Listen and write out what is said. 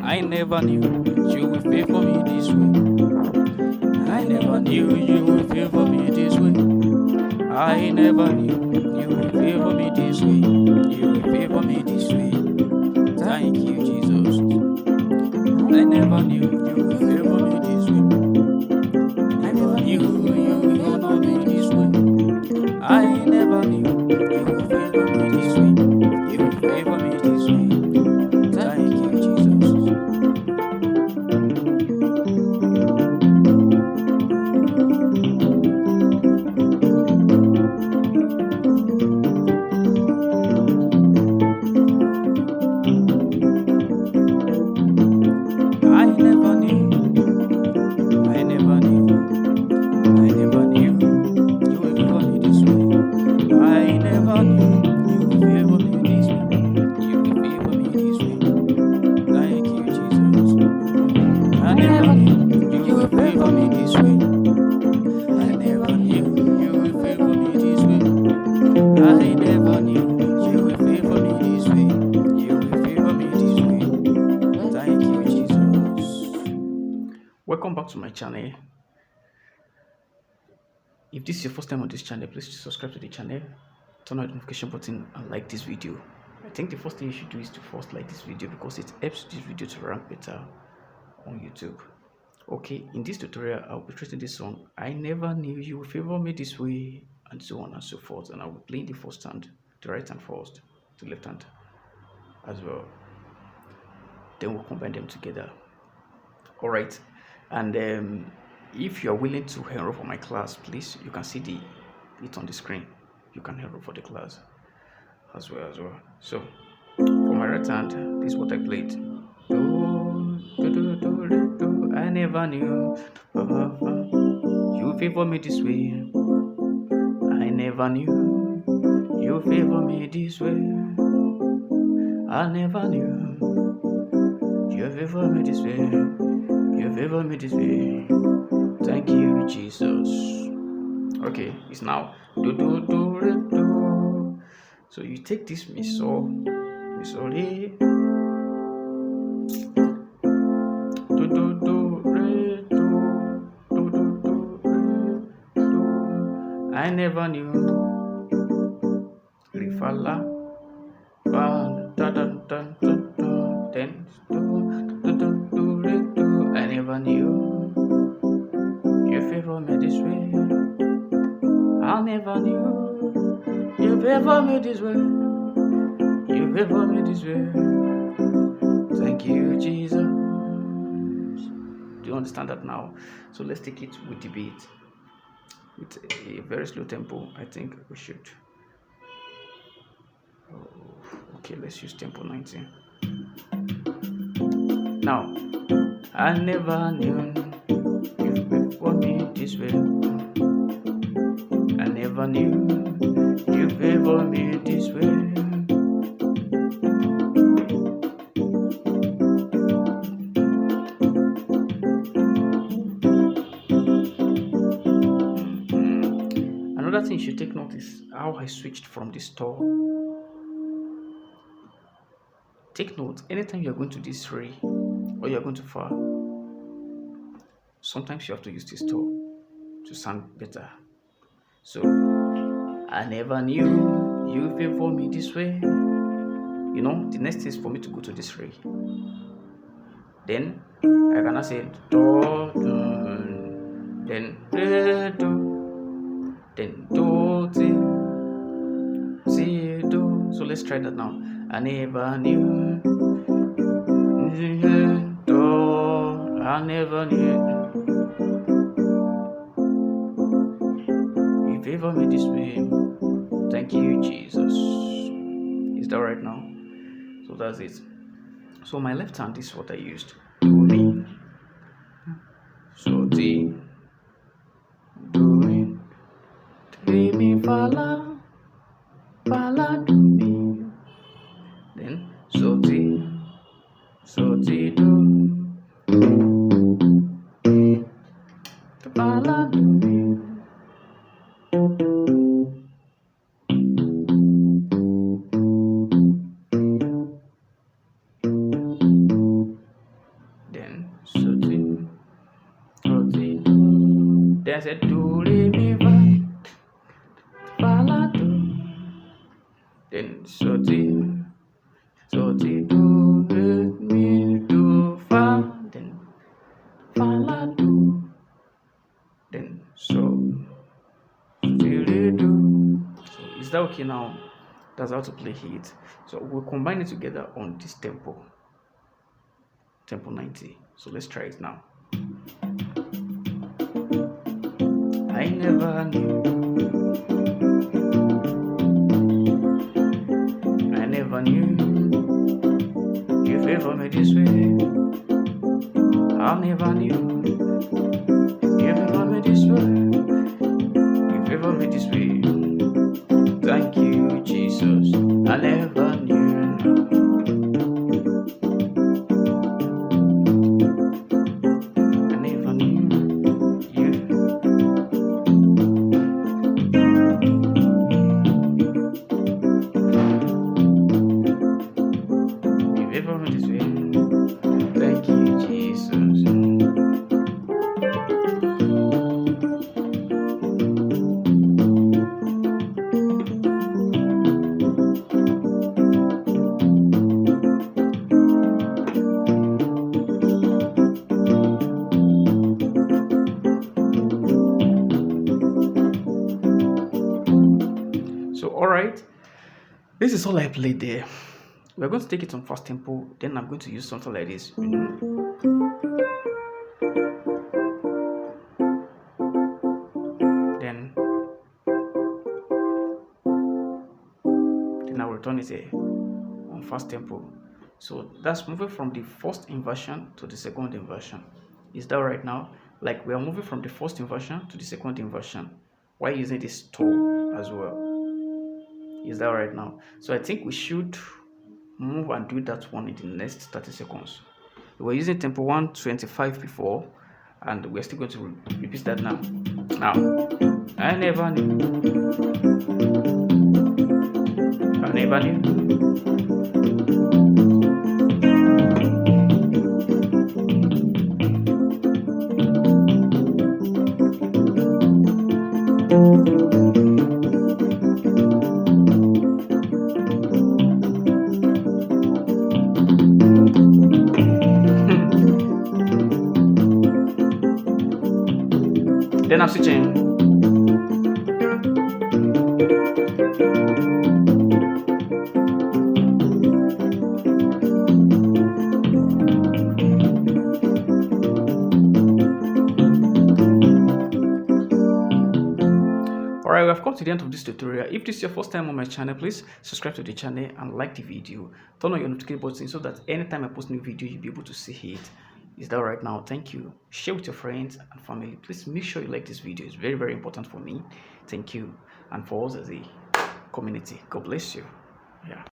I never knew you would favor me this way. I never knew you would favor me this way. I never knew you would favor me this way. You would favor me this way. Thank you, Jesus. I never knew you would favor me this way. I never knew you would favor me this way. I never knew you would favor me this way. You would favor me this way. Thank you, Jesus. I never knew, I never knew, I never knew you would favor me this way. I never knew you would favor me this way. You would favor me this way. Thank you, Jesus. I never knew you would favor me this way. I never knew you would favor me this way. I never knew you would favor me this way. You would favor me this way. Thank you, Jesus. Welcome back to my channel. If this is your first time on this channel, please subscribe to the channel, turn on the notification button and like this video. I think the first thing you should do is to first like this video because it helps this video to rank better on YouTube. Okay, in this tutorial I'll be treating this song I Never Knew You Would Favor Me This Way, and so on and so forth, and I'll be playing the first hand, the right hand first, the left hand as well. Then we'll combine them together. All right, and if you're willing to enroll for my class, please, you can see it on the screen. You can enroll for the class as well. So for my right hand, this is what I played. Do, do, do, do, do, do. I never knew you favor me this way. I never knew you favor me this way. I never knew you favor me this way. You favor me this way. Thank you, Jesus. Okay, it's now do do do re do. So you take this mi sol re, do do do re do, do do do re do. I never knew re fa la fa da da da da da. Then do do do do re do. I never knew you favor me this way. I never knew you favor me this way. You favor me this way. Thank you, Jesus. Do you understand that now? So let's take it with the beat, with a very slow tempo. I think we should. Okay, let's use tempo 19. Now, I never knew you favor me this way. I never knew you favor me this way. Another thing you should take note is how I switched from the store. Take note, anytime you're going to this re or you're going to fa, sometimes you have to use this store to sound better. So I never knew you favor me this way. You know, the next is for me to go to this re. Then I cannot say do, do, then re, do, then do, ti, do. So let's try that now. I never knew, do, I never knew you favor me this way. Thank you, Jesus. Is that right now? So that's it. So my left hand, this is what I used. Do mi, so ti, do mi, re mi fa la do mi. Then so ti do, fa la do mi. then I said do re mi fa la do, then so ti do re mi do fa, then fa la do, then so ti re do. So is that okay now? That's how to play it. So we'll combine it together on this tempo 90. So let's try it now. I never knew, you favor me this way. I never knew, you favor me this way. You favor me this way. Thank you, Jesus. I never knew. I never knew you. You favor me this way. Thank you, Jesus. So alright, this is all I played there. We're going to take it on fast tempo, then I'm going to use something like this, then I'll return it here on fast tempo. So that's moving from the first inversion to the second inversion. Is that right now? Like we are moving from the first inversion to the second inversion while using this toe as well. Is that right now? So I think we should move and do that one in the next 30 seconds. We were using tempo 125 before, and we're still going to repeat that now. I never knew. I never knew. Then I'm switching. Alright, we have come to the end of this tutorial. If this is your first time on my channel, please subscribe to the channel and like the video. Turn on your notification button so that anytime I post new video, you'll be able to see it. Is that right now? Thank you. Share with your friends and family. Please make sure you like this video. It's very, very important for me. Thank you. And for us as a community. God bless you. Yeah.